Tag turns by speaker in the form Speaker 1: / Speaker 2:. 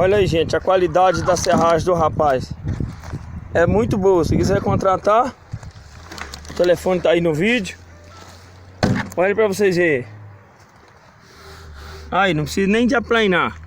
Speaker 1: Olha aí, gente, a qualidade da serragem do rapaz é muito boa. Se quiser contratar, o telefone tá aí no vídeo. Olha pra vocês verem. Aí, não precisa nem de aplanar.